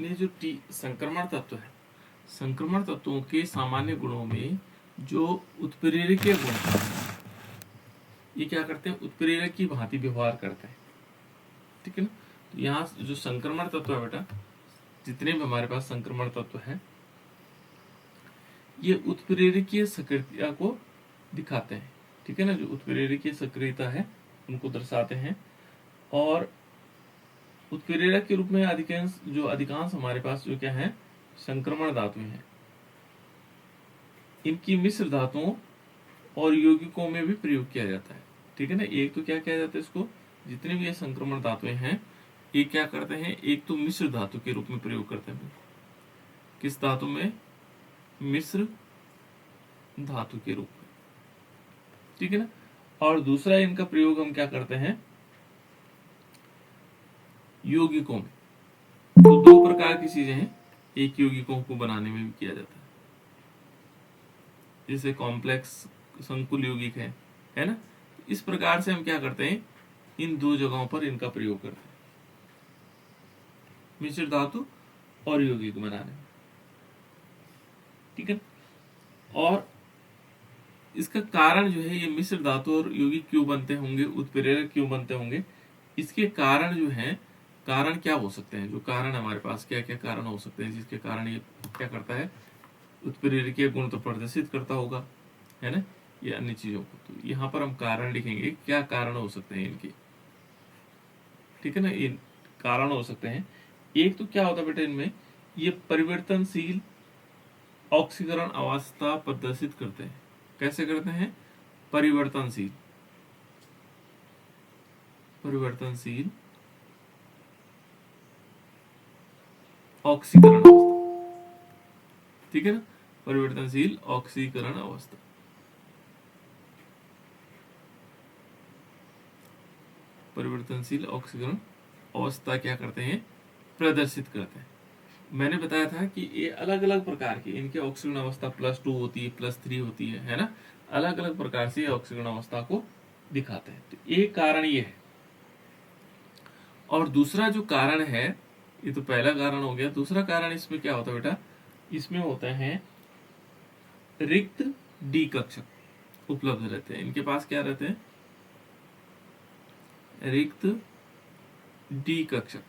ने जो संक्रमण तत्व है, संक्रमण तत्वों के सामान्य गुणों में जो उत्प्रेरकीय गुण है, ये क्या करते हैं, उत्प्रेरक की भांति व्यवहार करते हैं। ठीक है ना। तो यहाँ जो संक्रमण तत्व है बेटा, जितने भी हमारे पास संक्रमण तत्व है, ये उत्प्रेरकीय सक्रियता को दिखाते हैं। ठीक है ना। जो उत्प्रेरकीय सक्रियता है उनको दर्शाते हैं। और उत्प्रेरक के रूप में अधिकांश हमारे पास जो क्या है, संक्रमण धातुएं हैं, इनकी मिश्र धातुओं और यौगिकों में भी प्रयोग किया जाता है। ठीक है ना। एक तो क्या किया जाता है, इसको जितने भी ये संक्रमण धातुएं हैं, ये क्या करते हैं, एक तो मिश्र धातु के रूप में प्रयोग करते हैं। किस धातु में, मिश्र धातु के रूप में। ठीक है ना। और दूसरा इनका प्रयोग हम क्या करते हैं, यौगिकों में। तो दो प्रकार की चीजें हैं, एक यौगिकों को बनाने में भी किया जाता है, जैसे कॉम्प्लेक्स संकुल यौगिक है ना। इस प्रकार से हम क्या करते हैं, इन दो जगहों पर इनका प्रयोग करते हैं, मिश्र धातु और यौगिक बनाने में। ठीक है। और इसका कारण जो है, ये मिश्र धातु और यौगिक क्यों बनते होंगे, उत्प्रेरक क्यों बनते होंगे, इसके कारण जो है, कारण क्या हो सकते हैं, जो कारण हमारे पास क्या क्या कारण हो सकते हैं जिसके कारण ये क्या करता है, उत्प्रेरकीय गुण तो प्रदर्शित करता होगा, है ना, ये अन्य चीजों को। तो यहाँ पर हम कारण लिखेंगे, क्या कारण हो सकते हैं इनके। ठीक है ना। इन कारण हो सकते हैं, एक तो क्या होता है बेटा इनमें, ये परिवर्तनशील ऑक्सीकरण अवस्था प्रदर्शित करते हैं। कैसे करते हैं, परिवर्तनशील ऑक्सीकरण अवस्था। ठीक है ना। परिवर्तनशील ऑक्सीकरण अवस्था, परिवर्तनशील ऑक्सीकरण अवस्था क्या करते हैं, प्रदर्शित करते हैं। मैंने बताया था कि ये अलग अलग प्रकार की इनके ऑक्सीकरण अवस्था +2 होती है, +3 होती है ना। अलग अलग प्रकार से ऑक्सीकरण अवस्था को दिखाते हैं। तो एक कारण ये है। और दूसरा जो कारण है, ये तो पहला कारण हो गया। दूसरा कारण इसमें क्या होता है बेटा, इसमें होते हैं रिक्त डी कक्षक उपलब्ध रहते हैं। इनके पास क्या रहते हैं, रिक्त डी कक्षक।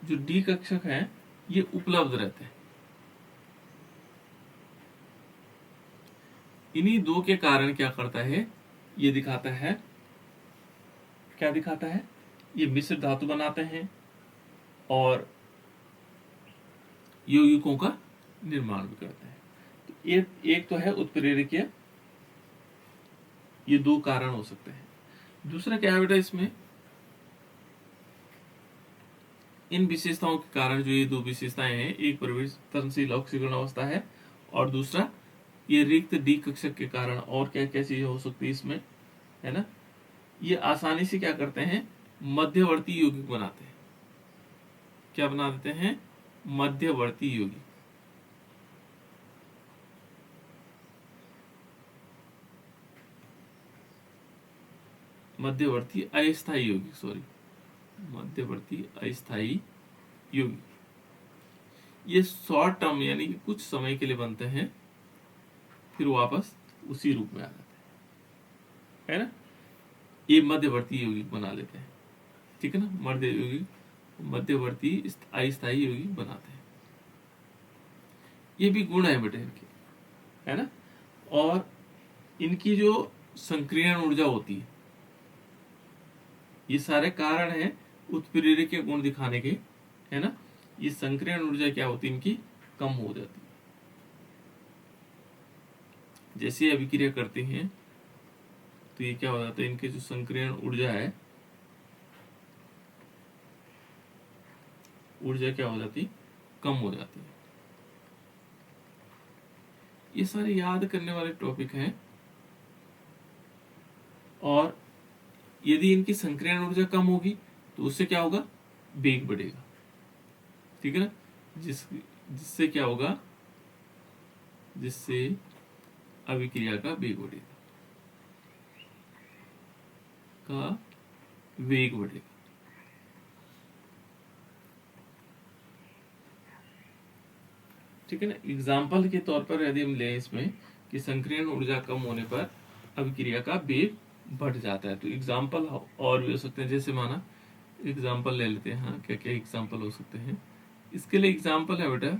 जो डी कक्षक हैं ये उपलब्ध रहते हैं। इन्हीं दो के कारण क्या करता है, ये दिखाता है, क्या दिखाता है, ये मिश्र धातु बनाते हैं और यौगिकों का निर्माण भी करते हैं। तो एक तो है उत्प्रेरकीय, ये दो कारण हो सकते हैं। दूसरा क्या है बेटा, इसमें इन विशेषताओं के कारण, जो ये दो विशेषताएं हैं, एक परिवर्तनशील ऑक्सीकरण अवस्था है और दूसरा ये रिक्त डी कक्षक के कारण। और क्या क्या चीजें हो सकती है इसमें, है ना, ये आसानी से क्या करते हैं, मध्यवर्ती यौगिक बनाते हैं। क्या बना देते हैं, मध्यवर्ती यौगिक। मध्यवर्ती अस्थायी यौगिक, सॉरी, मध्यवर्ती अस्थायी यौगिक। ये शॉर्ट टर्म यानी कि कुछ समय के लिए बनते हैं, फिर वापस उसी रूप में आ जाते हैं, है ना। ये मध्यवर्ती यौगिक बना लेते हैं। ठीक है ना। मध्यवर्ती अस्थायी यौगिक बनाते हैं। ये भी गुण है बेटे इनके, है ना। और इनकी जो संक्रियण ऊर्जा होती है, ये सारे कारण हैं उत्प्रेरकीय गुण दिखाने के, है ना। ये संक्रियण ऊर्जा क्या होती है, इनकी कम हो जाती है। जैसे अभिक्रिया करती हैं तो ये क्या हो जाता है, इनके जो संक्रियण ऊर्जा है, ऊर्जा क्या हो जाती, कम हो जाती है। ये सारे याद करने वाले टॉपिक हैं। और यदि इनकी संक्रियण ऊर्जा कम होगी तो उससे क्या होगा, वेग बढ़ेगा। ठीक है ना। जिससे क्या होगा, जिससे अभिक्रिया का वेग बढ़ेगा, का वेग बढ़ेगा। ठीक है ना। एग्जाम्पल के तौर पर यदि हम लें इसमें कि संकीर्ण ऊर्जा कम होने पर अभिक्रिया का वेग बढ़ जाता है, तो एग्जाम्पल और भी हो सकते हैं। जैसे माना एग्जाम्पल ले लेते हैं, हाँ क्या क्या एग्जाम्पल हो सकते हैं इसके लिए। एग्जाम्पल है बेटा,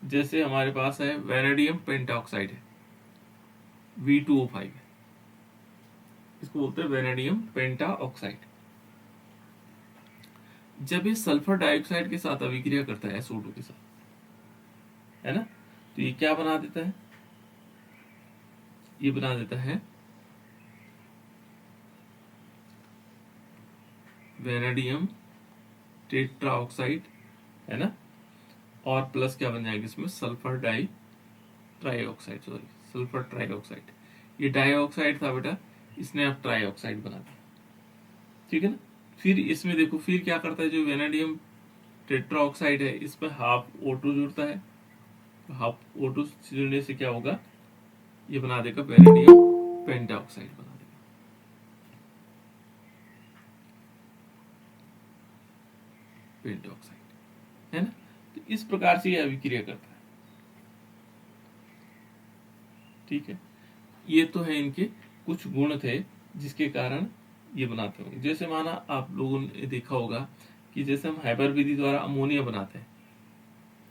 जैसे हमारे पास है वेनेडियम पेंटाऑक्साइड है, V2O5 है, इसको बोलते हैं वेनेडियम पेंटाऑक्साइड। जब ये सल्फर डाइऑक्साइड के साथ अभिक्रिया करता है SO2 के साथ, है ना, तो ये क्या बना देता है, ये बना देता है वेनेडियम टेट्राऑक्साइड, है ना, और प्लस क्या बन जाएगा इसमें, sulphur trioxide, sorry sulphur trioxide. ये डाइऑक्साइड था बेटा, इसने अब ट्राइऑक्साइड बना दिया, ठीक है ना। फिर इसमें देखो फिर क्या करता है, जो वेनेडियम टेट्राऑक्साइड है इस पर हाफ O2 जुड़ता है, हाफ O2 जुड़ने से क्या होगा, ये बना देगा वेनेडियम पेंटाऑक्साइड बना देगा, पेंटाऑक्साइड, है ना। तो इस प्रकार से ये अभिक्रिया करता है, ठीक है। ये तो है इनके कुछ गुण थे जिसके कारण ये बनाते होंगे। जैसे माना आप लोगों ने देखा होगा कि जैसे हम हैबर विधि द्वारा अमोनिया बनाते हैं,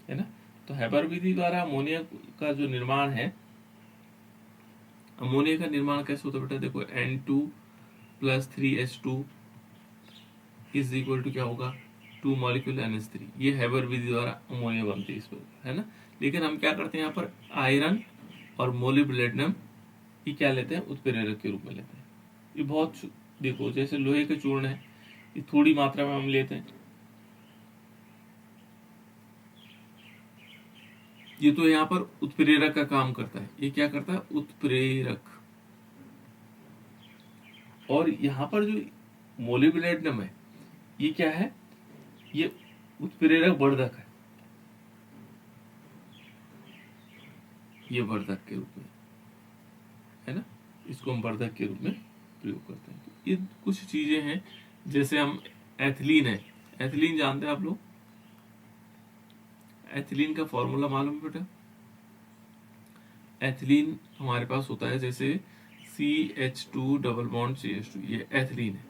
है ना, तो हैबर विधि द्वारा अमोनिया का जो निर्माण है, अमोनिया का निर्माण कैसे होता है बेटा, देखो N2 + 3H2 is equal to क्या होगा, 2 मॉलिक्यूल NH3। ये हैबर विधि द्वारा अमोनिया बनती है इस पर, है ना। लेकिन हम क्या करते हैं यहाँ पर आयरन और मोलिब्डेनम ये क्या लेते हैं, उत्प्रेरक के रूप में लेते हैं। ये बहुत देखो जैसे लोहे के चूर्ण है, ये थोड़ी मात्रा में हम लेते हैं, ये तो यहाँ पर उत्प्रेरक का काम करता है। ये क्या करता है, उत्प्रेरक। और यहाँ पर जो मोलिब्डेनम है ये क्या है, ये उत्प्रेरक वर्धक है, ये वर्धक के रूप में, है ना, इसको हम वर्धक के रूप में प्रयोग करते हैं। तो ये कुछ चीजें हैं। जैसे हम एथिलीन है, एथिलीन जानते हैं आप लोग, एथिलीन का फॉर्मूला मालूम है बेटा, एथिलीन हमारे पास होता है जैसे CH2 डबल बॉन्ड CH2, ये एथिलीन है।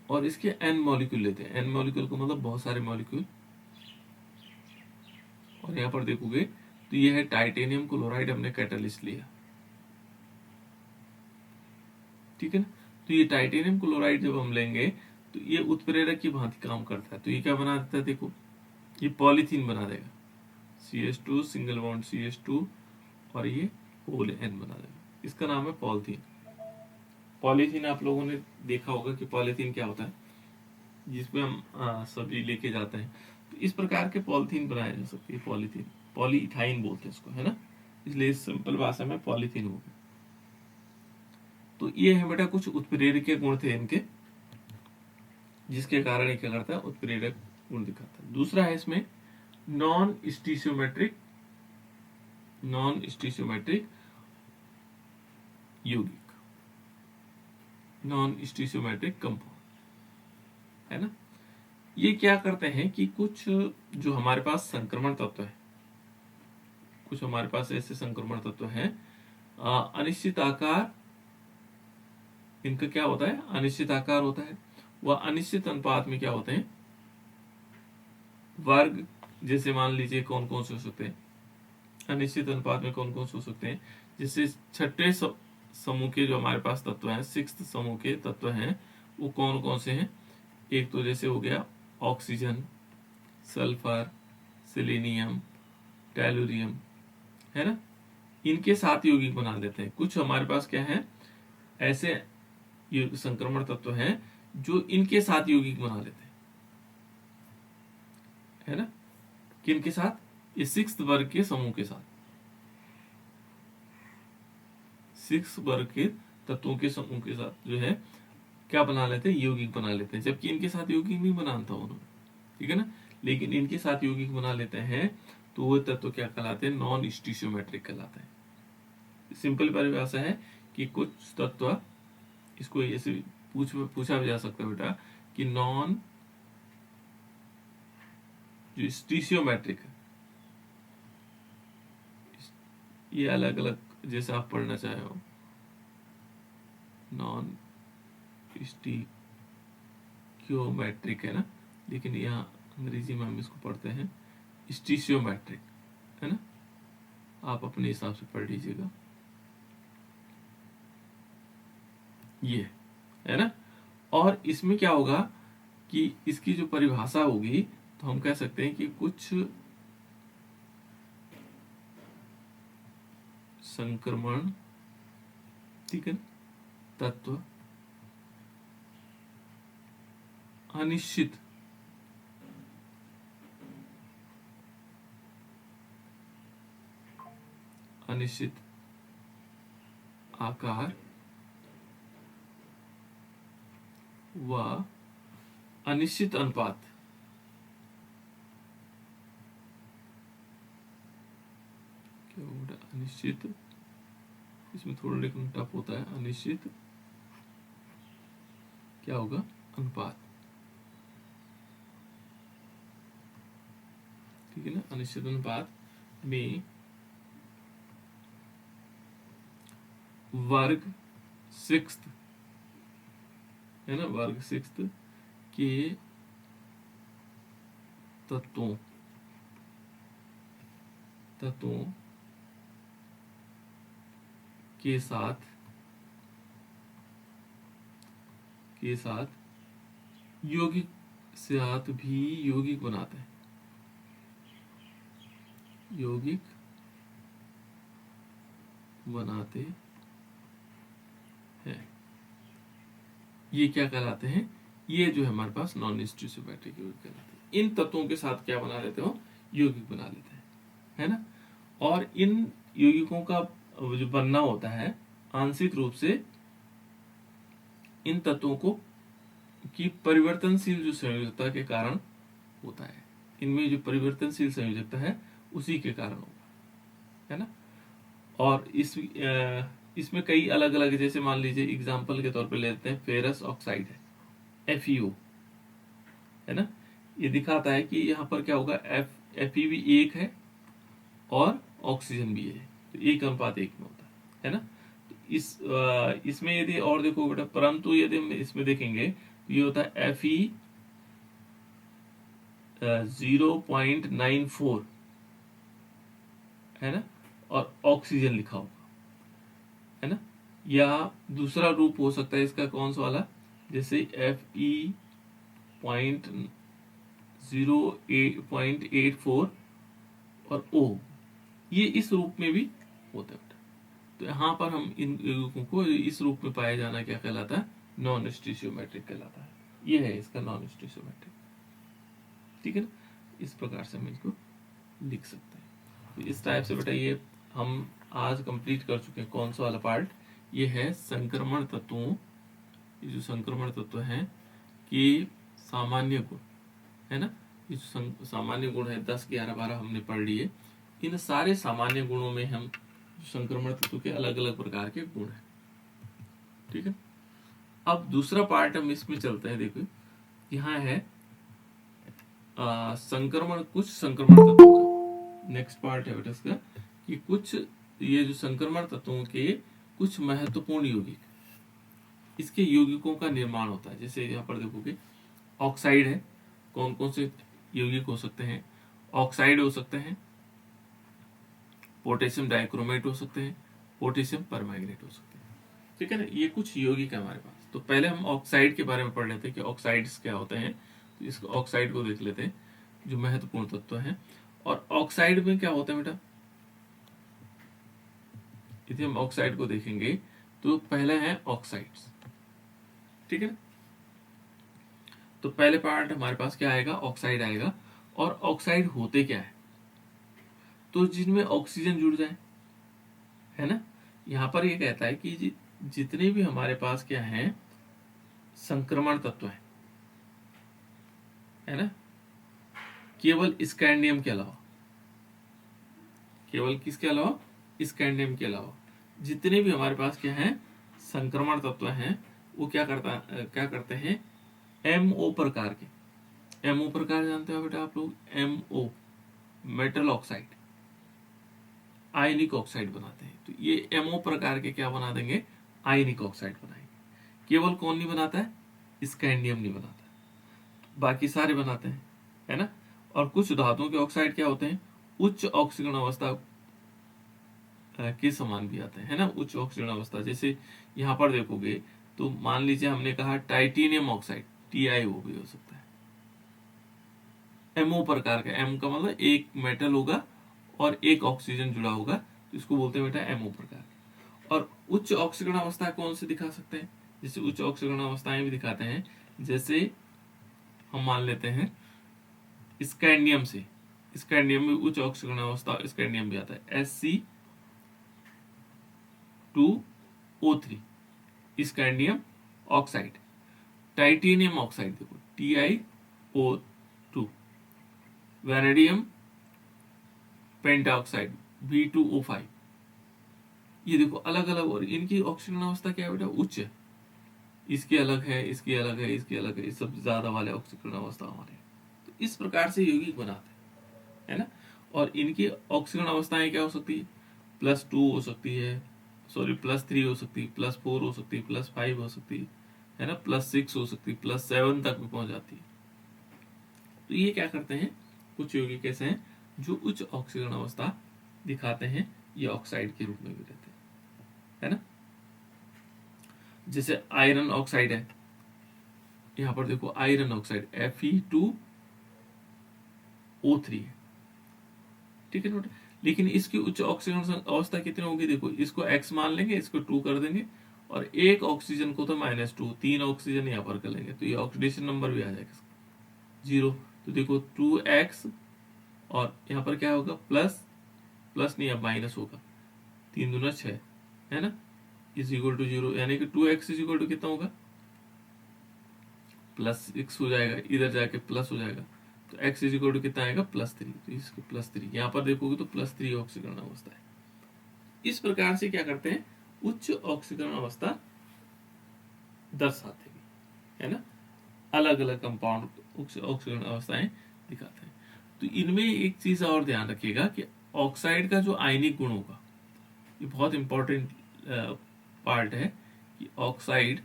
और इसके N मॉलिक्यूल लेते हैं, N मॉलिक्यूल को मतलब बहुत सारे मॉलिक्यूल। और यहाँ पर देखोगे तो ये है टाइटेनियम क्लोराइड, हमने कैटालिस्ट लिया, ठीक है ना। तो ये टाइटेनियम क्लोराइड जब हम लेंगे तो ये उत्प्रेरक की भांति काम करता है। तो ये क्या बना देता है, देखो ये पॉलीथीन बना देगा, CH2 सिंगल बॉन्ड CH2 और ये होल N बना देगा, इसका नाम है पॉलीथीन। पॉलीथीन आप लोगों ने देखा होगा कि पॉलीथीन क्या होता है, जिसमें हम सब्जी लेके जाते हैं। तो इस प्रकार के पॉलीथीन बनाए जा सकते हैं, पॉलीथीन, पॉलीइथाइन बोलते हैं इसको, है ना, इसलिए सिंपल भाषा में पॉलीथीन हो गया। तो ये है बेटा कुछ उत्प्रेरक गुण थे इनके, जिसके कारण ये क्या करता है, उत्प्रेरक गुण दिखाता है। दूसरा है इसमें नॉन स्टीशियोमेट्रिक यौगिक, नॉन स्टीशियोमेट्रिक कंपाउंड, है ना। ये क्या करते हैं कि कुछ जो हमारे पास संक्रमण तत्व है, कुछ हमारे पास ऐसे संक्रमण तत्व हैं, अनिश्चित आकार, इनका क्या होता है, अनिश्चित आकार होता है। वह अनिश्चित अनुपात में क्या होते हैं, वर्ग, जैसे मान लीजिए कौन कौन से हो सकते हैं, अनिश्चित अनुपात में कौन कौन से हो सकते हैं, जैसे छठे समूह के जो हमारे पास तत्व हैं, 6th समूह के तत्व हैं, वो कौन कौन से हैं। एक तो जैसे हो गया ऑक्सीजन, सल्फर, सेलेनियम, टेलुरियम, है ना, इनके साथ यौगिक बना देते हैं। कुछ हमारे पास क्या है, ऐसे संक्रमण तत्व हैं जो इनके साथ यौगिक बना लेते हैं, है ना, किनके साथ, ये 6th वर्ग के समूह के साथ, 6 वर्ग के तत्वों के समूह के साथ जो है क्या बना लेते हैं, यौगिक बना लेते हैं। जबकि इनके साथ यौगिक नहीं बनाता उन्होंने, ठीक है ना, लेकिन इनके साथ यौगिक बना लेते हैं, तो वो तत्व क्या कहलाते हैं, नॉन स्टीशियोमेट्रिक कहलाते हैं। सिंपल परिभाषा है कि कुछ तत्व, इसको ऐसे पूछा भी जा सकता है बेटा कि नॉन जो स्टीशियोमेट्रिक है, ये अलग अलग जैसे आप पढ़ना चाहे हो, नॉन स्टीशियोमेट्रिक है ना, लेकिन यहाँ अंग्रेजी में हम इसको पढ़ते हैं स्टीशियोमेट्रिक, है ना। आप अपने हिसाब से पढ़ लीजिएगा, ये है ना। और इसमें क्या होगा कि इसकी जो परिभाषा होगी, तो हम कह सकते हैं कि कुछ संक्रमण, ठीक है, तत्व अनिश्चित आकार व अनिश्चित अनुपात क्या होगा, अनिश्चित, इसमें थोड़ा लेकिन टफ होता है, अनिश्चित क्या होगा, अनुपात, ठीक है ना। अनिश्चित अनुपात में वर्ग सिक्स्थ, है ना, वर्ग सिक्स्थ के तत्वों के साथ यौगिक साथ भी यौगिक बनाते हैं, यौगिक बनाते हैं, ये क्या कहलाते हैं, ये जो है हमारे पास नॉन स्टीशियोमेट्रिक यौगिक कहलाते हैं। इन तत्वों के साथ क्या बना लेते हो, यौगिक बना लेते हैं, है ना। और इन यौगिकों का जो बनना होता है आंशिक रूप से इन तत्वों को की परिवर्तनशील जो संयोजकता के कारण होता है, इनमें जो परिवर्तनशील संयोजकता है उसी के कारण होगा, है ना। और इसमें कई अलग अलग, जैसे मान लीजिए एग्जांपल के तौर पे लेते हैं फेरस ऑक्साइड है, FeO, है ना। ये दिखाता है कि यहाँ पर क्या होगा, Fe भी 1 है और ऑक्सीजन भी है, तो 1:1 में होता है ना। तो इसमें यदि और देखो बेटा, परंतु यदि हम इसमें देखेंगे तो ये होता है Fe 0.94, है ना, और ऑक्सीजन लिखा होगा, है ना। या दूसरा रूप हो सकता है इसका, कौन सा वाला, जैसे Fe 0.84 और O, ये इस रूप में भी होता है। तो यहाँ पर हम इन यौगिकों को इस रूप में पाया जाना क्या कहलाता है, नॉन स्टीशियोमेट्रिक कहलाता है। ये है इसका नॉन स्टीशियोमेट्रिक, ठीक है ना। इस प्रकार से हम इसको लिख सकते हैं। तो इस टाइप से बेटा ये हम आज कंप्लीट कर चुके हैं। कौन सा वाला पार्ट, ये है संक्रमण तत्वों, ये जो संक्रमण तत्व हैं कि सामान्य गुण, है ना। ये जो सामान्य गुण है 10, 11, 12 हमने पढ़ लिए। इन सारे सामान्य गुणों में हम संक्रमण तत्व के अलग अलग प्रकार के गुण हैं, ठीक है। अब दूसरा पार्ट हम इसमें चलते हैं। देखो यहाँ है संक्रमण, कुछ संक्रमण तत्वों का नेक्स्ट पार्ट है बेटा इसका, कि कुछ ये जो संक्रमण तत्वों के कुछ महत्वपूर्ण यौगिक, इसके यौगिकों का निर्माण होता है। जैसे यहाँ पर देखोगे ऑक्साइड है, कौन कौन से यौगिक हो सकते हैं, ऑक्साइड हो सकते हैं, पोटेशियम डाइक्रोमेट हो सकते हैं, पोटेशियम परमैंगनेट हो सकते हैं, ठीक है ना। ये कुछ यौगिक है हमारे पास। तो पहले हम ऑक्साइड के बारे में पढ़ लेते हैं कि ऑक्साइड्स क्या होते हैं। तो इसको ऑक्साइड को देख लेते हैं, जो महत्वपूर्ण तत्व हैं। और ऑक्साइड में क्या होता है बेटा, यदि हम ऑक्साइड को देखेंगे तो पहले है ऑक्साइड्स, ठीक है ना। तो पहले पार्ट हमारे पास क्या आएगा, ऑक्साइड आएगा। और ऑक्साइड होते क्या है, तो जिनमें ऑक्सीजन जुड़ जाए, है ना। यहां पर ये कहता है कि जितने भी हमारे पास क्या है संक्रमण तत्व है ना, केवल स्कैंडियम के अलावा, केवल किसके अलावा, स्कैंडियम के अलावा जितने भी हमारे पास क्या है संक्रमण तत्व हैं, वो क्या करते हैं, MO प्रकार के, एमओ प्रकार जानते हो बेटा आप लोग, एमओ मेटल ऑक्साइड, आयनिक ऑक्साइड बनाते हैं। तो ये एमओ प्रकार के क्या बना देंगे, आयनिक ऑक्साइड बनाएंगे। केवल कौन नहीं बनाता है, स्कैंडियम नहीं बनाता, बाकी सारे बनाते हैं, है ना। और कुछ धातुओं के ऑक्साइड क्या होते हैं, उच्च ऑक्सीकरण अवस्था के समान भी आते हैं, है ना, उच्च ऑक्सीकरण अवस्था। जैसे यहाँ पर देखोगे तो मान लीजिए हमने कहा टाइटेनियम ऑक्साइड, TiO भी हो सकता है, एमओ प्रकार का। एम का मतलब एक मेटल होगा और एक ऑक्सीजन जुड़ा होगा, तो इसको बोलते हैं बेटा एमओ प्रकार। और उच्च ऑक्सीकरण अवस्था कौन से दिखा सकते हैं, जैसे उच्च ऑक्सीकरण अवस्थाएं भी दिखाते हैं, जैसे हम मान लेते हैं स्कैंडियम से, स्कैंडियम में उच्च ऑक्सीकरण अवस्था स्कैंडियम भी आता है, Sc2O3 scandium oxide. Titanium oxide देखो TiO2, वैनेडियम पेंटाऑक्साइड V2O5। ये देखो अलग अलग, और इनकी ऑक्सीकरण अवस्था क्या है बेटा, उच्च है। इसकी अलग है, इसकी अलग है, इसकी अलग है, सब ज्यादा वाले ऑक्सीकरण अवस्था हमारे। तो इस प्रकार से यौगिक बनाते हैं, है ना। और इनकी ऑक्सीकरण अवस्थाएं क्या हो सकती है, +2 हो सकती है, सॉरी +3 हो सकती है, +4 हो सकती है, +5 हो सकती है ना, +6 हो सकती है, +7 तक भी पहुंच जाती है। तो ये क्या करते हैं, कुछ यौगिक ऐसे हैं जो उच्च ऑक्सीकरण अवस्था दिखाते हैं, ये ऑक्साइड के रूप में भी रहते हैं, है ना। जैसे आयरन ऑक्साइड है, यहां पर देखो आयरन ऑक्साइड Fe2O3 है, ठीक है नोट। लेकिन इसकी उच्च ऑक्सीकरण अवस्था कितनी होगी, देखो इसको x मान लेंगे, इसको 2 कर देंगे, और एक ऑक्सीजन को तो -2, 3 ऑक्सीजन यहाँ पर कर लेंगे, तो ये ऑक्सीडेशन नंबर भी आ जाएगा 0। तो देखो 2x, और यहाँ पर क्या होगा, प्लस प्लस नहीं, अब माइनस होगा, 3 दूना 6, है ना, =0, यानी कि 2x = कितना होगा, +6 हो जाएगा, इधर जाके प्लस हो जाएगा, तो x कितना आएगा, +3। तो इसको +3 यहाँ पर देखोगे तो +3 ऑक्सीकरण अवस्था है। इस प्रकार से क्या करते हैं, उच्च ऑक्सीकरण अवस्था दर्शाते भी, है ना, अलग अलग कंपाउंड ऑक्सीकरण अवस्थाएं दिखाते हैं। तो इनमें एक चीज और ध्यान रखिएगा कि ऑक्साइड का जो आयनिक गुण होगा, ये बहुत इंपॉर्टेंट पार्ट है, कि ऑक्साइड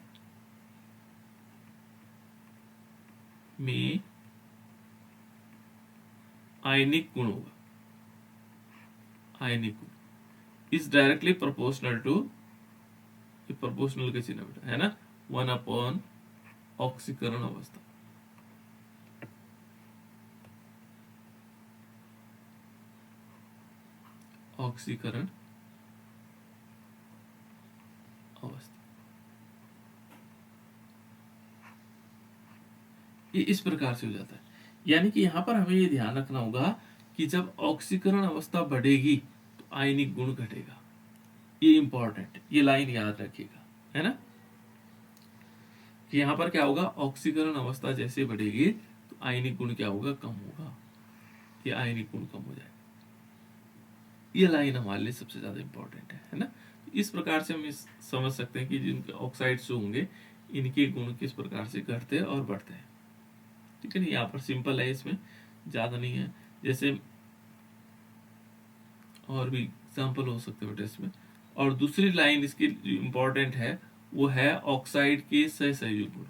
में आयनिक गुण होगा, आयनिक गुण इज डायरेक्टली प्रोपोर्शनल टू, ये प्रोपोर्शनल के चिन्ह बेटा, है ना, 1/, ऑक्सीकरण अवस्था, ऑक्सीकरण अवस्था। ये इस प्रकार से हो जाता है, यानी कि यहां पर हमें ये ध्यान रखना होगा कि जब ऑक्सीकरण अवस्था बढ़ेगी तो आयनिक गुण घटेगा। ये इंपॉर्टेंट, ये लाइन याद रखिएगा, है ना, कि यहां पर क्या होगा, ऑक्सीकरण अवस्था जैसे बढ़ेगी तो आयनिक गुण क्या होगा, कम होगा, ये आयनिक गुण कम हो जाएगा। ये लाइन हमारे लिए सबसे ज्यादा इंपॉर्टेंट है ना। इस प्रकार से हम इस समझ सकते हैं कि जिनके ऑक्साइड्स जो होंगे, इनके गुण किस प्रकार से घटते हैं और बढ़ते हैं, ठीक है ना। यहाँ पर सिंपल है, इसमें ज्यादा नहीं है। जैसे और भी एग्जाम्पल हो सकते हैं बेटा इसमें। और दूसरी लाइन इसकी इंपॉर्टेंट है, वो है ऑक्साइड के सहसंयोजक गुण।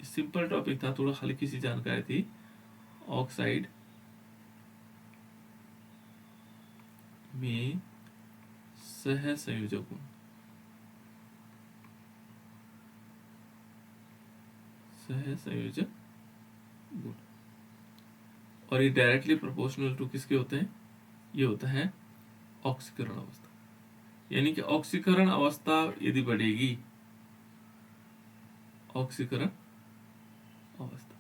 सिंपल टॉपिक था, थोड़ा हल्की सी जानकारी थी। ऑक्साइड में सहसंयोजक गुण, सहसंयोजक गुण, और ये डायरेक्टली प्रोपोर्शनल टू किसके होते हैं, ये होता है ऑक्सीकरण अवस्था। यानी कि ऑक्सीकरण अवस्था यदि बढ़ेगी, ऑक्सीकरण अवस्था,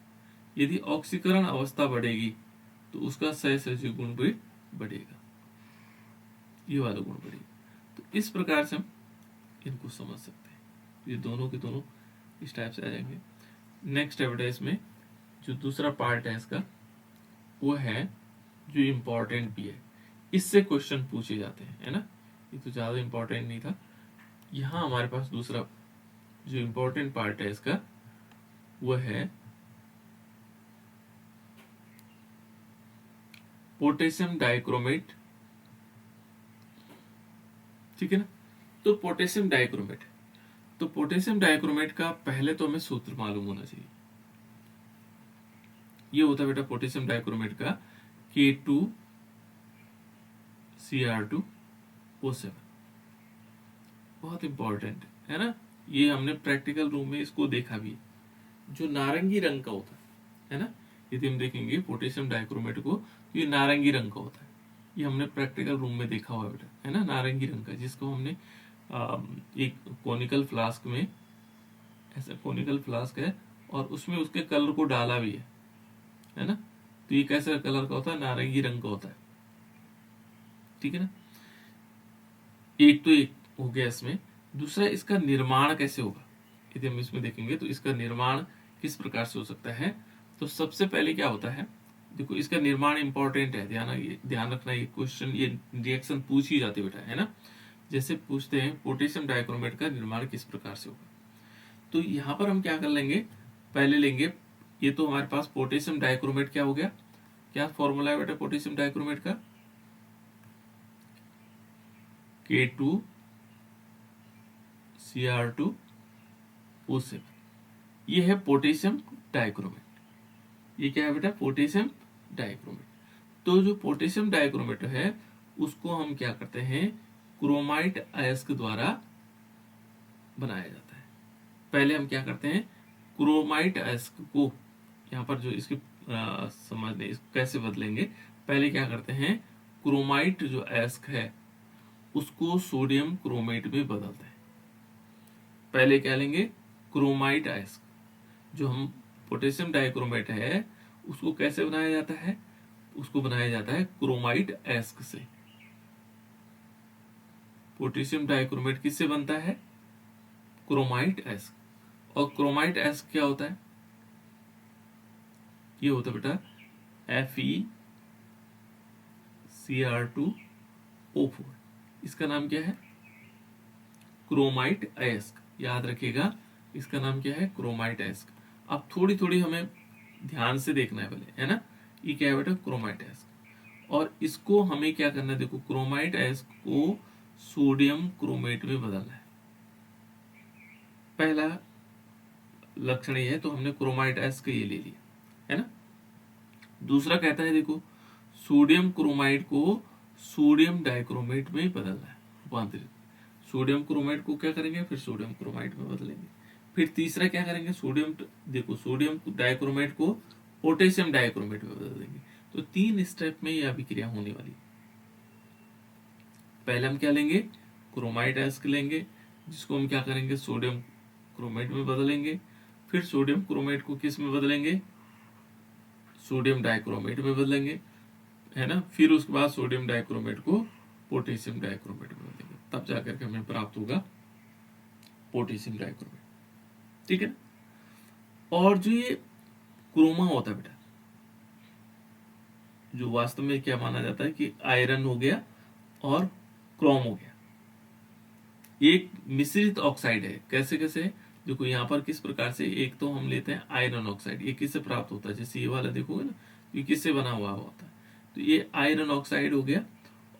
यदि ऑक्सीकरण अवस्था बढ़ेगी तो उसका सहसंयोजक गुण भी बढ़ेगा, ये वाला गुण बढ़ेगा। तो इस प्रकार से हम इनको समझ सकते हैं, ये दोनों के दोनों इस टाइप से आ जाएंगे। नेक्स्ट एडवर्टाइज में जो दूसरा पार्ट है इसका, वो है जो इम्पोर्टेंट भी है, इससे क्वेश्चन पूछे जाते हैं, है ना। ये तो ज्यादा इम्पोर्टेंट नहीं था। यहाँ हमारे पास दूसरा जो इम्पोर्टेंट पार्ट है इसका, वो है पोटेशियम डाइक्रोमेट, ठीक है ना। तो पोटेशियम डाइक्रोमेट, तो पोटेशियम डाइक्रोमेट का पहले तो हमें सूत्र मालूम होना चाहिए। ये होता है बेटा पोटेशियम डाइक्रोमेट का K2Cr2O7, बहुत इंपॉर्टेंट है ना। ये हमने प्रैक्टिकल रूम में इसको देखा भी है। जो नारंगी रंग का होता है ना, यदि हम देखेंगे पोटेशियम डाइक्रोमेट को, तो ये नारंगी रंग का होता है। ये हमने प्रैक्टिकल रूम में देखा हुआ बेटा, है ना, नारंगी रंग का, जिसको हमने एक कोनिकल फ्लास्क में, ऐसा कोनिकल फ्लास्क है और उसमें उसके कलर को डाला भी है ना। तो ये कैसा कलर का होता है, नारंगी रंग का होता है, ठीक है ना। एक तो एक हो गया इसमें। दूसरा, इसका निर्माण कैसे होगा, यदि हम इसमें देखेंगे तो इसका निर्माण किस प्रकार से हो सकता है। तो सबसे पहले क्या होता है, देखो इसका निर्माण इंपॉर्टेंट है, ध्यान रखना, ये क्वेश्चन, ये रिएक्शन पूछ ही जाते बेटा, है ना। जैसे पूछते हैं पोटेशियम डाइक्रोमेट का निर्माण किस प्रकार से होगा, तो यहाँ पर हम क्या कर लेंगे, पहले लेंगे, ये तो हमारे पास पोटेशियम डाइक्रोमेट क्या हो गया, क्या फॉर्मूला है बेटा पोटेशियम डाइक्रोमेट का, K2Cr2O7, ये है पोटेशियम डाइक्रोमेट। ये क्या है बेटा, पोटेशियम डाइक्रोमेट। तो जो पोटेशियम डाइक्रोमेट है उसको हम क्या करते हैं, क्रोमाइट अयस्क द्वारा बनाया जाता है। पहले हम क्या करते हैं, क्रोमाइट अयस्क को, यहाँ पर जो इसकी समझने, इसको कैसे बदलेंगे, पहले क्या करते हैं, क्रोमाइट जो अयस्क है उसको सोडियम क्रोमेट में बदलते हैं। पहले क्या लेंगे, क्रोमाइट अयस्क, जो हम पोटेशियम डाइक्रोमेट है उसको कैसे बनाया जाता है, उसको बनाया जाता है क्रोमाइट अयस्क से। पोटेशियम डाइक्रोमेट किससे बनता है, क्रोमाइट अयस्क। और क्रोमाइट अयस्क क्या होता है, ये होता है बेटा FeCr2O4, इसका नाम क्या है, क्रोमाइट अयस्क, याद रखिएगा इसका नाम क्या है, क्रोमाइट अयस्क। अब थोड़ी थोड़ी हमें ध्यान से देखना है पहले, है ना। ये क्या है बेटा, क्रोमाइट अयस्क, और इसको हमें क्या करना है, देखो क्रोमाइट अयस्क को सोडियम क्रोमेट में बदलना है। पहला लक्षण ये है, तो हमने क्रोमाइट अयस्क ये ले लिया, है ना। दूसरा कहता है, देखो सोडियम क्रोमाइड को सोडियम डाइक्रोमेट में बदलना है, रूपांतरित। सोडियम क्रोमाइड को क्या करेंगे, फिर सोडियम क्रोमाइड में बदलेंगे। फिर तीसरा क्या करेंगे, सोडियम, देखो सोडियम डाइक्रोमेट को पोटेशियम डाइक्रोमेट में बदल देंगे। तो 3 स्टेप में यह अभिक्रिया होने वाली। पहले हम क्या लेंगे, क्रोमाइट अयस्क लेंगे, जिसको हम क्या करेंगे, सोडियम क्रोमेट में बदलेंगे। फिर सोडियम क्रोमेट को किस में बदलेंगे, सोडियम डाइक्रोमेट में बदलेंगे, है ना। फिर उसके बाद सोडियम डाइक्रोमेट को पोटेशियम डाइक्रोमेट में बदलेंगे, तब जाकर के हमें प्राप्त होगा पोटेशियम डाइक्रोमेट, ठीक है ना। और जो ये क्रोमा होता है बेटा, जो वास्तव में क्या माना जाता है कि आयरन हो गया और क्रोम हो गया, एक मिश्रित ऑक्साइड है। कैसे कैसे, देखो यहाँ पर किस प्रकार से, एक तो हम लेते हैं आयरन ऑक्साइड, ये किससे प्राप्त होता है, जैसे ये वाला देखोगे ना, ये किससे बना हुआ होता है, तो ये आयरन ऑक्साइड हो गया,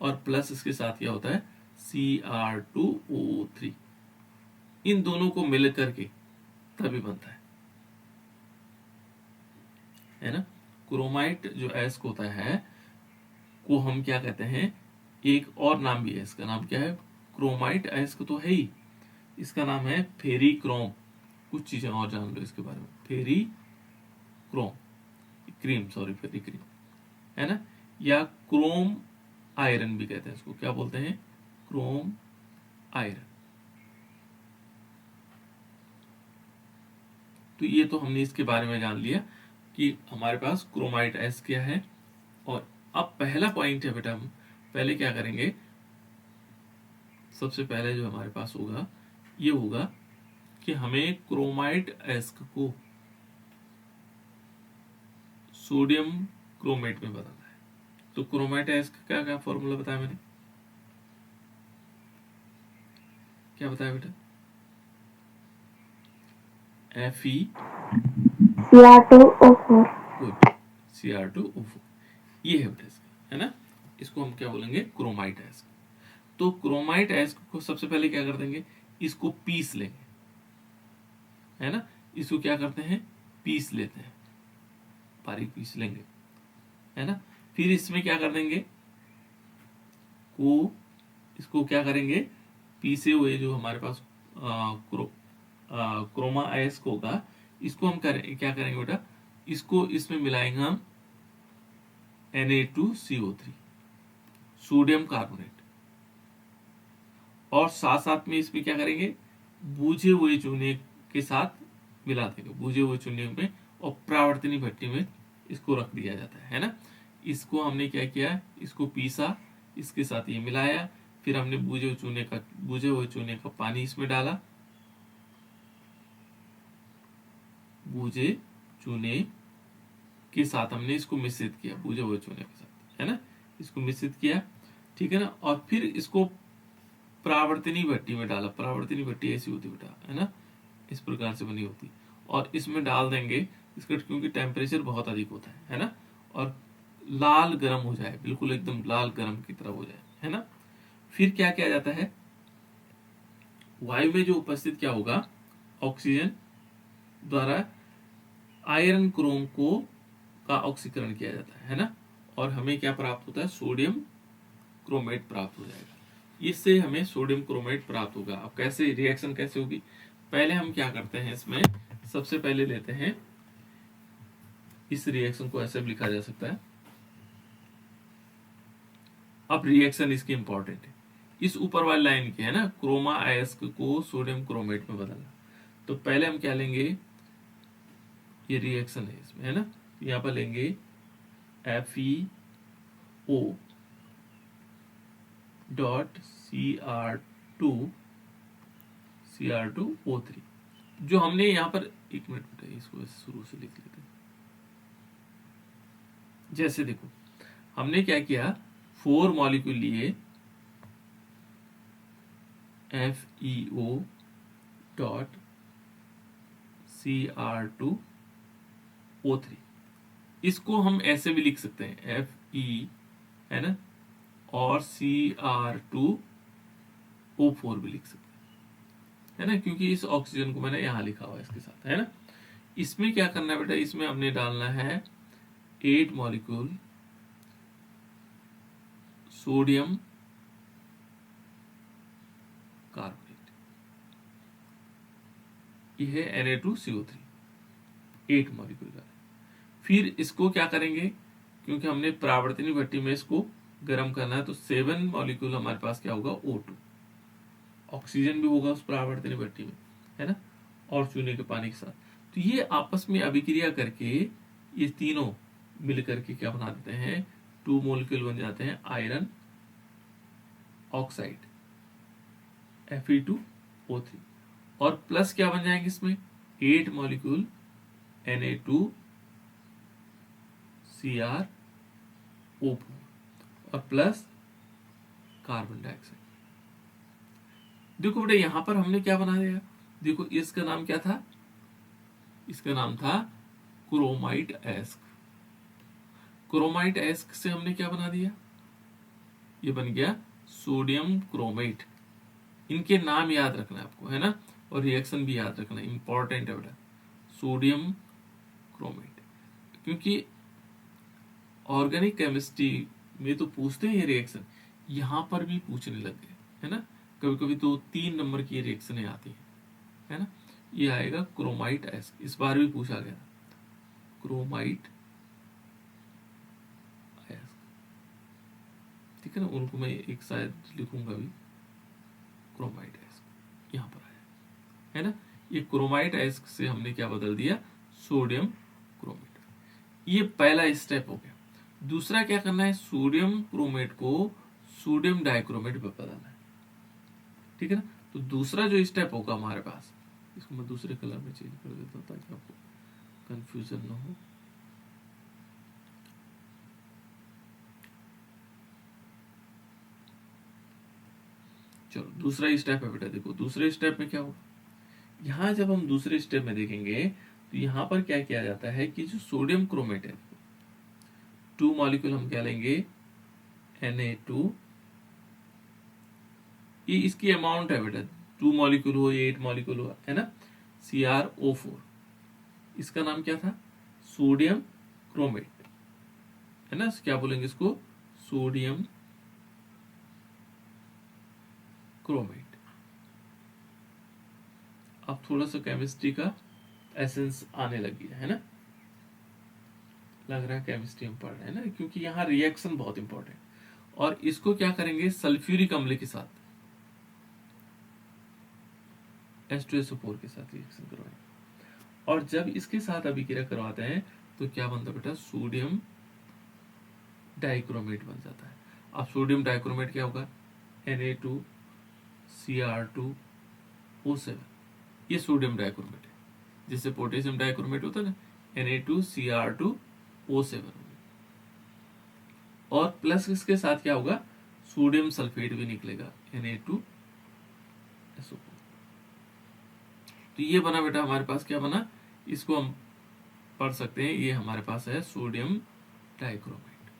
और प्लस इसके साथ क्या होता है, Cr2O3, इन दोनों को मिल करके तभी बनता है ना। क्रोमाइट जो अयस्क होता है को हम क्या कहते हैं, एक और नाम भी है, इसका नाम क्या है, क्रोमाइट अयस्क तो है ही, इसका नाम है फेरिक्रोम। कुछ चीजें और जान लो इसके बारे में, फेरिक्रोम, क्रीम, सॉरी फेरिक्रीम, है ना, या क्रोम आयरन भी कहते हैं इसको, क्या बोलते हैं, क्रोम आयरन। तो ये तो हमने इसके बारे में जान लिया कि हमारे पास क्रोमाइट अयस्क क्या है। और अब पहला पॉइंट है बेटा, हम पहले क्या करेंगे, सबसे पहले जो हमारे पास होगा ये होगा कि हमें क्रोमाइट अयस्क को सोडियम क्रोमेट में बदलना है। तो क्रोमाइट अयस्क का क्या फॉर्मूला बताया मैंने, क्या बताया बेटा, Fe Cr2O4। गुड, Cr2O4, ये है बेटा इसका, है ना। इसको हम क्या बोलेंगे, क्रोमाइट एस्क। तो क्रोमाइट एस्क को सबसे पहले क्या कर देंगे, इसको पीस लेंगे, है ना। इसको क्या करते हैं, पीस लेते हैं, बारीक पीस लेंगे, है ना। फिर इसमें क्या कर देंगे, को इसको क्या करेंगे, पीसे हुए जो हमारे पास क्रोमा एस्क होगा, इसको हम क्या करेंगे बेटा, इसको इसमें मिलाएंगे हम Na2CO3, सोडियम कार्बोनेट, और साथ साथ में इसमें क्या करेंगे, बूझे हुए चूने के साथ मिला देंगे, बूझे हुए चूने में, और परावर्तनी भट्टी में इसको रख दिया जाता है ना। इसको हमने क्या किया, इसको पीसा, इसके साथ ये मिलाया, फिर हमने बूझे हुए चूने का पानी इसमें डाला, बूझे चूने के साथ हमने इसको मिश्रित किया, बूझे हुए चूने के साथ, है ना, इसको मिश्रित किया, ठीक है ना। और फिर इसको परावर्तनी भट्टी में डाला, परावर्तनी भट्टी ऐसी होती बेटा, है ना, इस प्रकार से बनी होती, और इसमें डाल देंगे इसका, क्योंकि टेम्परेचर बहुत अधिक होता है ना, और लाल गर्म हो जाए, बिल्कुल एकदम लाल गर्म की तरह हो जाए, है ना। फिर क्या किया जाता है, वायु में जो उपस्थित क्या होगा, ऑक्सीजन द्वारा आयरन क्रोम को का ऑक्सीकरण किया जाता है ना, और हमें क्या प्राप्त होता है, सोडियम क्रोमेट प्राप्त हो जाएगा। इससे हमें सोडियम क्रोमेट प्राप्त होगा। अब कैसे रिएक्शन कैसे होगी, पहले हम क्या करते हैं, इसमें सबसे पहले लेते हैं, इस रिएक्शन को ऐसे भी लिखा जा सकता है। अब रिएक्शन इसकी इंपॉर्टेंट है, इस ऊपर वाली लाइन की, है ना, क्रोमा एस्क को सोडियम क्रोमेट में बदलना। तो पहले हम क्या लेंगे, ये रिएक्शन है इसमें, है ना, यहाँ पर लेंगे FeO डॉट Cr2O3, जो हमने यहाँ पर, एक मिनट बेटा इसको शुरू से लिख लेते हैं। जैसे देखो, हमने क्या किया, 4 मॉलिक्यूल लिए, FeO डॉट Cr2O3, इसको हम ऐसे भी लिख सकते हैं, Fe, है ना, और Cr2O4 भी लिख सकते हैं, है ना, क्योंकि इस ऑक्सीजन को मैंने यहां लिखा हुआ है इसके साथ, है ना। इसमें क्या करना है बेटा, इसमें हमने डालना है 8 मॉलिक्यूल सोडियम कार्बोनेट, ये है Na2CO3, 8 मॉलिक्यूल का। फिर इसको क्या करेंगे, क्योंकि हमने परावर्तनी भट्टी में इसको गर्म करना है, तो 7 मॉलिक्यूल हमारे पास क्या होगा, O2, ऑक्सीजन भी होगा उस परावर्तनी भट्टी में, है ना, और चूने के पानी के साथ। तो ये आपस में अभिक्रिया करके ये तीनों मिल करके क्या बना देते हैं, 2 मॉलिक्यूल बन जाते हैं आयरन ऑक्साइड Fe2O3, और प्लस क्या बन जाएंगे इसमें, 8 मॉलिक्यूल Na2Cr4, और प्लस कार्बन डाइऑक्साइड। देखो बेटा यहां पर हमने क्या बना दिया, देखो इसका नाम क्या था, इसका नाम था क्रोमाइट एस्क। क्रोमाइट एस्क से हमने क्या बना दिया, ये बन गया सोडियम क्रोमेट। इनके नाम याद रखना है आपको, है ना, और रिएक्शन भी याद रखना, इंपॉर्टेंट है बेटा, सोडियम क्रोमेट, क्योंकि ऑर्गेनिक केमिस्ट्री में तो पूछते हैं ये रिएक्शन, यहां पर भी पूछने लग गए, है ना, कभी कभी तो 3 नंबर की रिएक्शनें आती हैं, है ना। ये आएगा क्रोमाइट एस्क, इस बार भी पूछा गया क्रोमाइट एस्क, ठीक है ना, उनको मैं एक शायद लिखूंगा भी, क्रोमाइट एस्क यहां पर आया, है ना। ये क्रोमाइट एस्क से हमने क्या बदल दिया, सोडियम क्रोमेट। ये पहला स्टेप हो गया। दूसरा क्या करना है, सोडियम क्रोमेट को सोडियम डाइक्रोमेट पे बदलना है, ठीक है ना। तो दूसरा जो स्टेप होगा हमारे पास, इसको मैं दूसरे कलर में चेंज कर देता हूं ताकि आपको कंफ्यूजन ना हो। चलो दूसरा स्टेप है बेटा, देखो दूसरे स्टेप में क्या होगा, यहां जब हम दूसरे स्टेप में देखेंगे, तो यहाँ पर क्या किया जाता है कि जो सोडियम क्रोमेट है, 2 मॉलिक्यूल हम क्या लेंगे, Na2, ये इसकी अमाउंट है बेटा, 2 मॉलिक्यूल हो या 8 मॉलिक्यूल हो, है ना, CrO4, इसका नाम क्या था, सोडियम क्रोमेट, है ना, क्या बोलेंगे इसको, सोडियम क्रोमेट। अब थोड़ा सा केमिस्ट्री का एसेंस आने लग गया है ना, लग रहा है केमिस्ट्री में पढ़ रहे हैं ना, क्योंकि यहाँ रिएक्शन बहुत इंपॉर्टेंट। और इसको क्या करेंगे, सल्फ्यूरिक अम्ल के साथ, H2SO4 के साथ रिएक्शन करवाएंगे, और जब इसके साथ अभिक्रिया करवाते हैं तो क्या बनता है बेटा, सोडियम डाइक्रोमेट बन जाता है। अब सोडियम डाइक्रोमेट क्या होगा, Na2Cr2O7, ये सोडियम डाइक्रोमेट है, जिससे पोटेशियम डाइक्रोमेट होता है ना, Na2Cr2O7, और प्लस इसके साथ क्या होगा, सोडियम सल्फेट भी निकलेगा, Na2SO4। तो ये बना बेटा हमारे पास, क्या बना, इसको हम पढ़ सकते हैं, ये हमारे पास है सोडियम डाइक्रोमेट।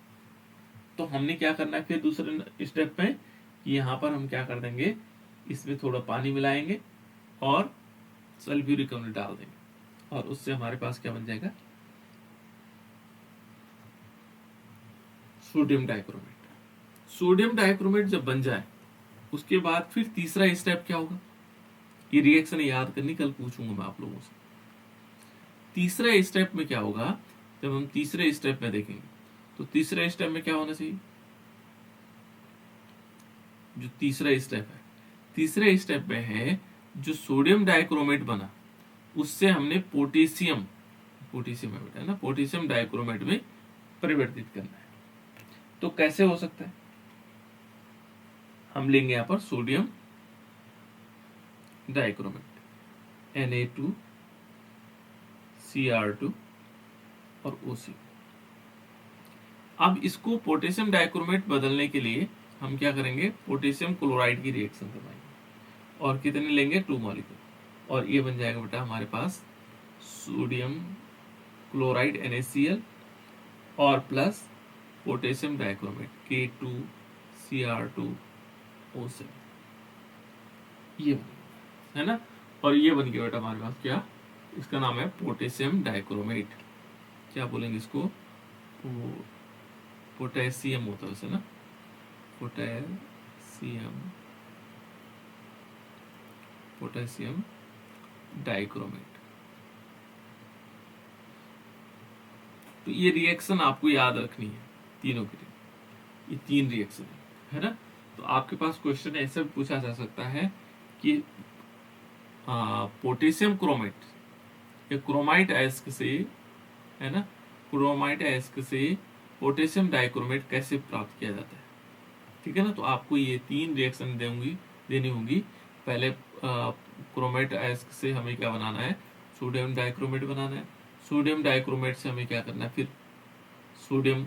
तो हमने क्या करना है फिर दूसरे स्टेप में, कि यहाँ पर हम क्या कर देंगे, इसमें थोड़ा पानी मिलाएंगे और सल्फ्यूरिक अम्ल डाल देंगे, और उससे हमारे पास क्या बन जाएगा, सोडियम डाइक्रोमेट। सोडियम डाइक्रोमेट जब बन जाए उसके बाद फिर तीसरा स्टेप क्या होगा, ये रिएक्शन याद करनी, कल पूछूंगा मैं आप लोगों से। तीसरे स्टेप में क्या होगा, जब हम तीसरे स्टेप में देखेंगे, तो तीसरे स्टेप में क्या होना चाहिए, जो तीसरा स्टेप है, तीसरे स्टेप में है जो सोडियम डाइक्रोमेट बना उससे हमने पोटेशियम है बेटा ना, पोटेशियम डाइक्रोमेट में परिवर्तित करना है। तो कैसे हो सकता है, हम लेंगे यहां पर सोडियम डाइक्रोमेट, Na2Cr2 और O6। अब इसको पोटेशियम डाइक्रोमेट बदलने के लिए हम क्या करेंगे, पोटेशियम क्लोराइड की रिएक्शन करवाएंगे, और कितने लेंगे, 2 मॉलिक्यूल, और ये बन जाएगा बेटा हमारे पास सोडियम क्लोराइड NaCl और प्लस पोटेशियम डाइक्रोमेट K2Cr2O7, ये है ना, और ये बन गया बेटा हमारे पास क्या, इसका नाम है पोटेशियम डाइक्रोमेट। क्या बोलेंगे इसको, पोटेशियम होता है वैसे ना, पोटेशियम डाइक्रोमेट। तो ये रिएक्शन आपको याद रखनी है तीनों के लिए, ये 3 रिएक्शन है ना। तो आपके पास क्वेश्चन ऐसा भी पूछा जा सकता है कि पोटेशियम क्रोमेट या क्रोमाइट अयस्क से, है ना, क्रोमाइट अयस्क से पोटेशियम डाइक्रोमेट कैसे प्राप्त किया जाता है, ठीक है ना। तो आपको ये 3 रिएक्शन देनी होंगी। पहले क्रोमेट अयस्क से हमें क्या बनाना है, सोडियम डाइक्रोमेट बनाना है, सोडियम डाइक्रोमेट से हमें क्या करना है, फिर सोडियम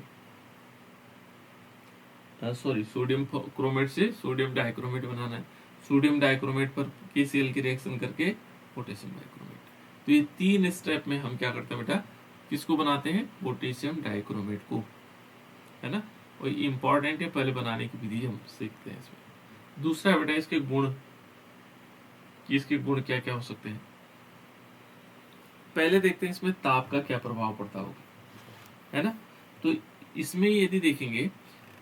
क्रोमेट से सोडियम डाइक्रोमेट बनाना है, सोडियम डाइक्रोमेट पर KCl की रिएक्शन करके पोटेशियम डाइक्रोमेट। तो ये 3 स्टेप में हम क्या करते हैं बेटा, किसको बनाते हैं, पोटेशियम डाइक्रोमेट को, है ना। और ये इंपॉर्टेंट है, पहले बनाने की विधि हम सीखते हैं इसमें। दूसरा बेटा इसके गुण, कि इसके गुण क्या क्या हो सकते हैं। पहले देखते हैं इसमें ताप का क्या प्रभाव पड़ता होगा, है ना। तो इसमें यदि देखेंगे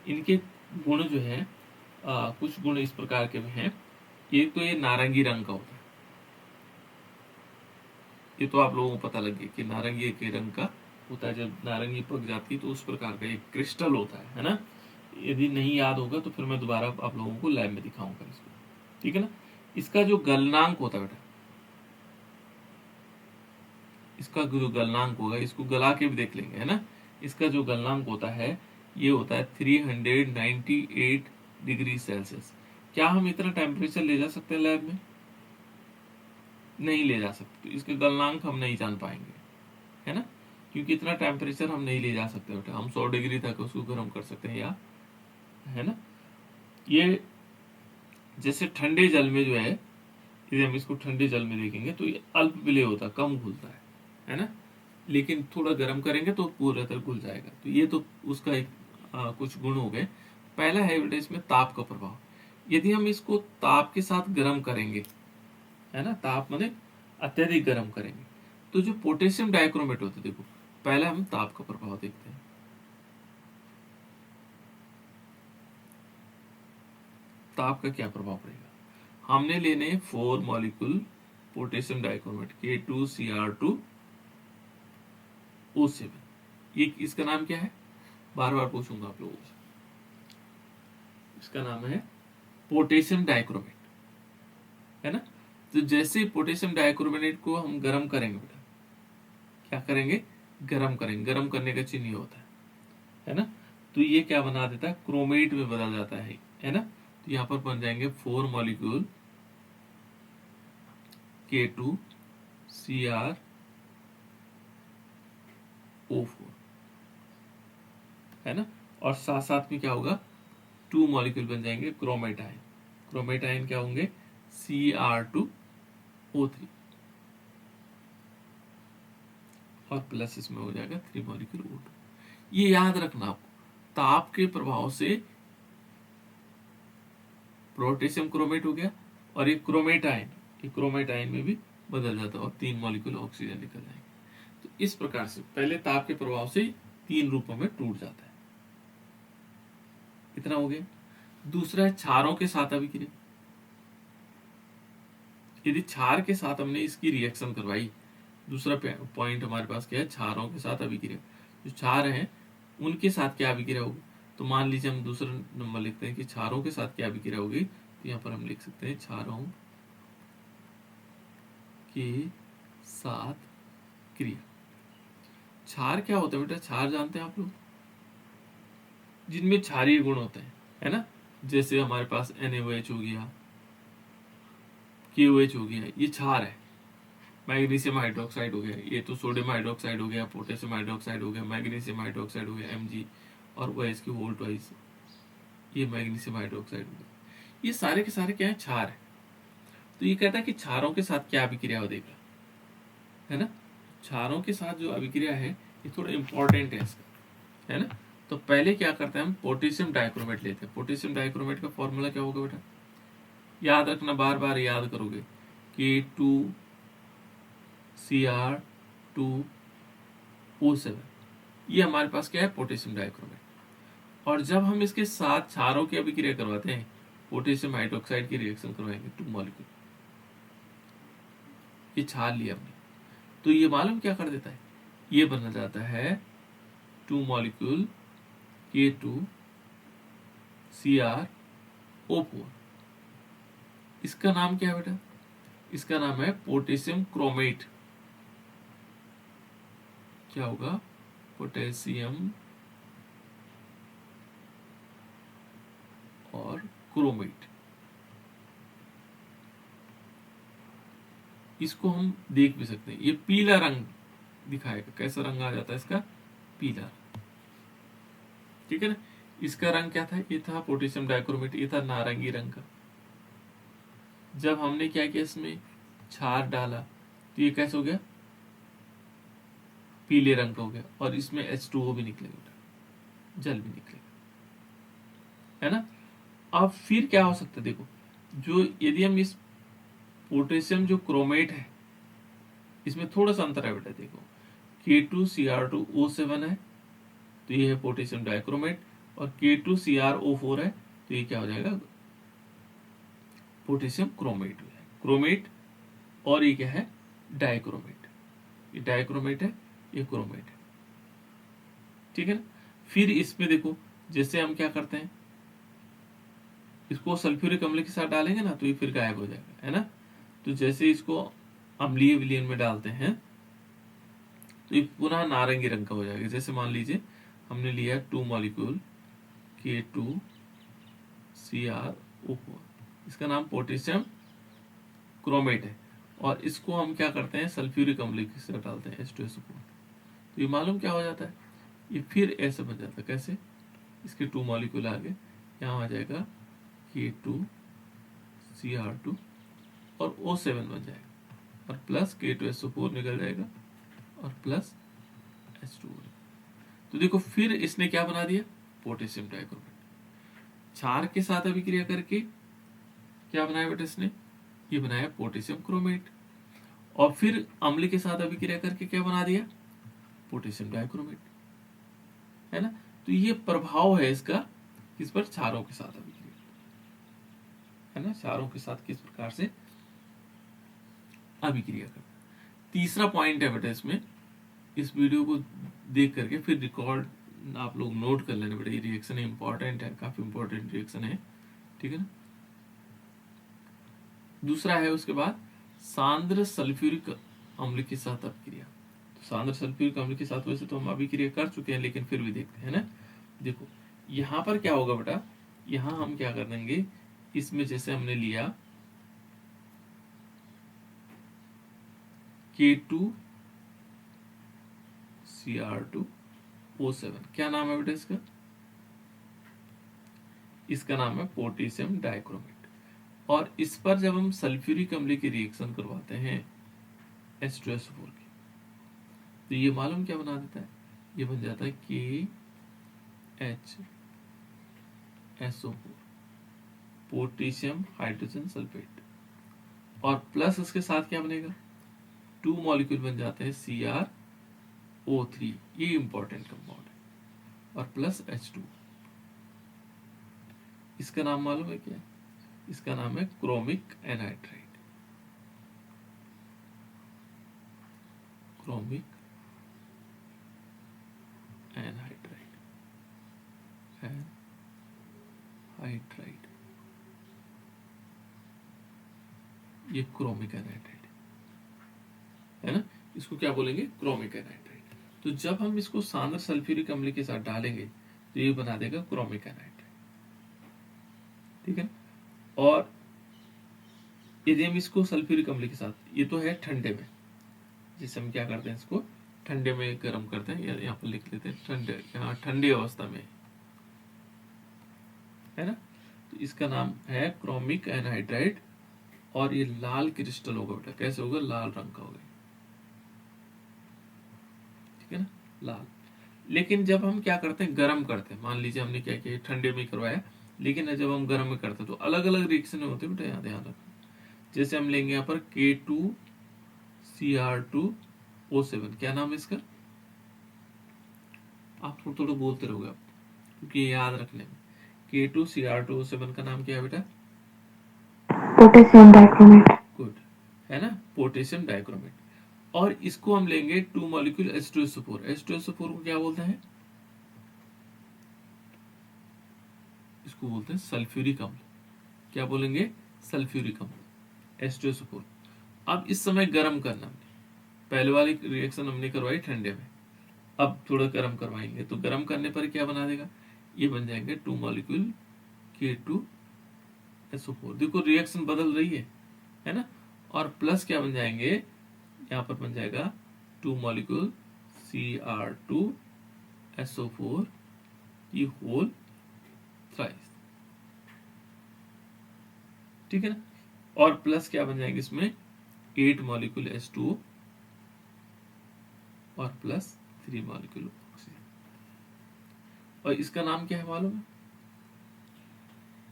इनके गुण जो है, कुछ गुण इस प्रकार के हैं। एक तो ये नारंगी रंग का होता है, ये तो आप लोगों को पता लग गया कि नारंगी के रंग का होता है, जब नारंगी पक जाती है तो उस प्रकार का एक क्रिस्टल होता है ना। यदि नहीं याद होगा तो फिर मैं दोबारा आप लोगों को लैब में दिखाऊंगा इसको, ठीक है ना। इसका जो गलनांक होता है बेटा, इसका जो गलनांक होगा, इसको गला के भी देख लेंगे, है ना। इसका जो गलनांक होता है ये होता है 398 डिग्री सेल्सियस। क्या हम इतना टेम्परेचर ले जा सकते हैं लैब में, नहीं ले जा सकते, तो इसके गलनांक हम नहीं जान पाएंगे, है ना, क्योंकि इतना टेम्परेचर हम नहीं ले जा सकते बेटा। हम 100 डिग्री तक उसको गर्म कर सकते हैं, या, है ना। ये जैसे ठंडे जल में जो है, यदि हम इसको ठंडे जल में देखेंगे तो ये अल्प विलेय होता है, कम घुलता है, है ना, लेकिन थोड़ा गर्म करेंगे तो पूरा तरह घुल जाएगा। तो ये तो उसका एक कुछ गुण हो गए। पहला है बेटा इसमें ताप का प्रभाव। यदि हम इसको ताप के साथ गर्म करेंगे, है ना, ताप माने अत्यधिक गर्म करेंगे, तो जो पोटेशियम डाइक्रोमेट होता है, देखो पहले हम ताप का प्रभाव देखते हैं। ताप का क्या प्रभाव पड़ेगा। हमने लेने 4 मॉलिक्यूल पोटेशियम डाइक्रोमेट K2Cr2O7। ये इसका नाम क्या है, बार बार पूछूंगा आप लोगों से। इसका नाम है पोटेशियम डाइक्रोमेट, है ना। तो जैसे पोटेशियम डाइक्रोमेट को हम गर्म करेंगे बेटा, क्या करेंगे, गर्म करेंगे, गर्म करने का चिन्ह होता है ना। तो ये क्या बना देता है, क्रोमेट में बदल जाता है ना। तो यहां पर बन जाएंगे 4 मॉलिक्यूल K2Cr O4, है ना। और साथ साथ में क्या होगा, 2 मॉलिक्यूल बन जाएंगे क्रोमेटाइन। क्रोमेटाइन क्या होंगे, Cr2O3, और प्लस इसमें हो जाएगा 3 मॉलिक्यूल O2। ये याद रखना आपको, ताप के प्रभाव से पोटेशियम क्रोमेट हो गया, और ये क्रोमेटाइन में भी बदल जाता है, और 3 मॉलिक्यूल ऑक्सीजन निकल जाएंगे। तो इस प्रकार से पहले ताप के प्रभाव से 3 रूपों में टूट जाता है। इतना हो गया। दूसरा है क्षारों के साथ अभिक्रिया। यदि क्षार के साथ हमने इसकी रिएक्शन करवाई, दूसरा पॉइंट हमारे पास क्या है, क्षारों के साथ अभिक्रिया। जो क्षार हैं उनके साथ क्या अभिक्रिया होगी, तो मान लीजिए हम दूसरा नंबर लिखते हैं कि क्षारों के साथ क्या अभिक्रिया होगी। तो यहाँ पर हम लिख सकते हैं क्षारों के साथ क्रिया। क्षार क्या होता है बेटा, क्षार जानते हैं आप लोग, जिनमें क्षारीय गुण होते हैं, है ना। जैसे हमारे पास NaOH हो गया, KOH हो गया, ये क्षार है। मैग्नीशियम हाइड्रोक्साइड हो गया, ये तो सोडियम हाइड्रोक्साइड हो गया, पोटेशियम हाइड्रोक्साइड हो गया, मैग्नीशियम हाइड्रोक्साइड हो गया Mg, और OH की होल ट्वाइस, ये मैग्नीशियम हाइड्रोक्साइड हो गया। ये सारे के सारे क्या है, क्षार है। तो ये कहता है कि क्षारों के साथ क्या अभिक्रिया हो देगा, है ना। क्षारों के साथ जो अभिक्रिया है ये थोड़ा इंपॉर्टेंट है इसका, है ना। तो पहले क्या करते हैं, हम पोटेशियम डाइक्रोमेट लेते हैं। पोटेशियम डाइक्रोमेट का फॉर्मूला क्या होगा बेटा, याद रखना, बार बार याद करोगे, K2Cr2O7, ये हमारे पास क्या है, पोटेशियम डाइक्रोमेट। और जब हम इसके साथ क्षारों की अभिक्रिया करवाते हैं, पोटेशियम हाइड्रोक्साइड की रिएक्शन करवाएंगे, 2 मॉलिक्यूल, ये क्षार लिया हमने, तो ये मालूम क्या कर देता है, ये बन जाता है 2 मॉलिक्यूल K2Cr O4। इसका नाम क्या है बेटा, इसका नाम है पोटेशियम क्रोमेट। क्या होगा, पोटेशियम और क्रोमेट। इसको हम देख भी सकते हैं, ये पीला रंग दिखाएगा। कैसा रंग आ जाता है इसका, पीला, ठीक है ना। इसका रंग क्या था, ये था पोटेशियम डाइक्रोमेट, ये था नारंगी रंग का। जब हमने क्या किया, इसमें क्षार डाला, तो ये कैसे हो गया, पीले रंग का हो गया, और इसमें H2O भी निकलेगा, जल भी निकलेगा, है ना। अब फिर क्या हो सकता है, देखो, जो यदि हम इस पोटेशियम जो क्रोमेट है, इसमें थोड़ा सा अंतर है बेटा, देखो K2Cr2O7 है, तो ये है पोटेशियम डाइक्रोमेट, और K2CrO4 है, तो ये क्या हो जाएगा, पोटेशियम क्रोमेट हो जाएगा, क्रोमेट। और ये क्या है, डाइक्रोमेट। ये डाइक्रोमेट है, ये क्रोमेट है, ठीक है ना। फिर इसमें देखो, जैसे हम क्या करते हैं, इसको सल्फ्यूरिक अम्ल के साथ डालेंगे ना, तो ये फिर गायब हो जाएगा, है ना। तो जैसे इसको अम्लीय विलयन में डालते हैं, तो ये पुनः नारंगी रंग का हो जाएगा। जैसे मान लीजिए हमने लिया 2 मॉलिक्यूल K2Cr O4, इसका नाम पोटेशियम क्रोमेट है, और इसको हम क्या करते हैं, सल्फ्यूरिक अम्ल के साथ डालते हैं H2SO4, तो ये मालूम क्या हो जाता है, ये फिर ऐसे बन जाता है। कैसे, इसके 2 मॉलिक्यूल आगे, यहाँ आ जाएगा K2Cr2 और O7 बन जाएगा, और प्लस K2SO4 निकल जाएगा, और प्लस H2O। तो देखो फिर इसने क्या बना दिया, पोटेशियम डाइक्रोमेट। क्षार के साथ अभिक्रिया करके क्या बनाया बेटा इसने, ये बनाया पोटेशियम क्रोमेट। और फिर अम्ल के साथ अभिक्रिया करके क्या बना दिया, पोटेशियम डाइक्रोमेट, है ना। तो ये प्रभाव है इसका किस पर, क्षारों के साथ अभिक्रिया, है ना, क्षारों के साथ किस प्रकार से अभिक्रिया कर। तीसरा पॉइंट है बेटा इसमें, इस वीडियो को देख करके फिर रिकॉर्ड आप लोग नोट कर लेने बेटा, ये रिएक्शन इंपॉर्टेंट है, काफी इंपॉर्टेंट रिएक्शन है, ठीक है ना। दूसरा है उसके बाद सांद्र सल्फ्यूरिक अम्ल के साथ अभिक्रिया। तो सांद्र सल्फ्यूरिक अम्ल के साथ वैसे तो हम अभिक्रिया कर चुके हैं, लेकिन फिर भी देखते हैं ना। देखो यहां पर क्या होगा बेटा, यहां हम क्या कर देंगे, इसमें जैसे हमने लिया K2Cr2O7, क्या नाम है बेटा इसका, इसका नाम है पोटेशियम डाइक्रोमेट। और इस पर जब हम सल्फ्यूरिक अम्ल की रिएक्शन करवाते हैं H2SO4 की, तो ये मालूम क्या बना देता है, ये बन जाता है KHSO4, पोटेशियम हाइड्रोजन सल्फेट। और प्लस उसके साथ क्या बनेगा, 2 मॉलिक्यूल बन जाते हैं CrO3, ये इंपॉर्टेंट कंपाउंड है, और प्लस H2। इसका नाम मालूम है क्या, इसका नाम है chromic anhydride, chromic anhydride, anhydride, ये क्रोमिक एनहाइड्राइड है ना, इसको क्या बोलेंगे, क्रोमिक एनहाइड्राइड। तो जब हम इसको सांद्र सल्फ्यूरिक अम्ल के साथ डालेंगे तो ये बना देगा क्रोमिक एनहाइड्राइड, ठीक है। और यदि हम इसको सल्फ्यूरिक अम्ल के साथ, ये तो है ठंडे में, जिसे हम क्या करते हैं, इसको ठंडे में गर्म करते हैं, यहाँ पर लिख लेते हैं ठंडे, यहाँ ठंडी अवस्था में, है ना। तो इसका नाम है क्रोमिक एनहाइड्राइड, और ये लाल क्रिस्टल होगा बेटा, कैसे होगा, लाल रंग का होगा, ठीक है ना, लाल। लेकिन जब हम क्या करते हैं, गर्म करते हैं, मान लीजिए हमने क्या किया, ठंडे में करवाया, लेकिन जब हम गर्म में करते हैं तो अलग अलग रिएक्शन होते हैं बेटा, यहाँ ध्यान रखना। जैसे हम लेंगे यहाँ पर K2Cr2O7, क्या नाम है इसका, आप थोड़ा थोड़ा बोलते रहोगे आप, क्योंकि याद रखने में। K2Cr2O7 का नाम क्या है बेटा, पोटेशियम डाइक्रोमेट। गुड, है ना, पोटेशियम डाइक्रोमेट। और इसको हम लेंगे 2 मॉलिक्यूल H2SO4, H2SO4 को क्या बोलते हैं, इसको बोलते हैं सल्फ्यूरिक अम्ल, क्या बोलेंगे, सल्फ्यूरिक अम्ल, H2SO4। अब इस समय गर्म करना, हमने पहले वाली रिएक्शन हमने करवाई ठंडे में, अब थोड़ा गर्म करवाएंगे, तो गर्म करने पर क्या बना देगा, ये बन जाएंगे 2 मॉलिक्यूल K2SO4। देखो रिएक्शन बदल रही है ना। और प्लस क्या बन जाएंगे, यहाँ पर बन जाएगा 2 मॉलिक्यूल Cr2SO4 की होल थ्राइस, ठीक है ना। और प्लस क्या बन जाएंगे इसमें, 8 मॉलिक्यूल H2O और प्लस 3 मॉलिक्यूल ऑक्सीजन। और इसका नाम क्या है मालूम है,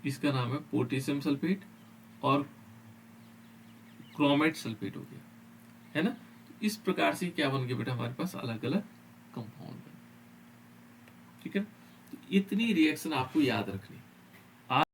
इसका नाम है पोटेशियम सल्फेट और क्रोमेट सल्फेट हो गया, है ना। इस प्रकार से क्या बन गया बेटा, हमारे पास अलग अलग कंपाउंड बन, ठीक है। तो इतनी रिएक्शन आपको याद रखनी,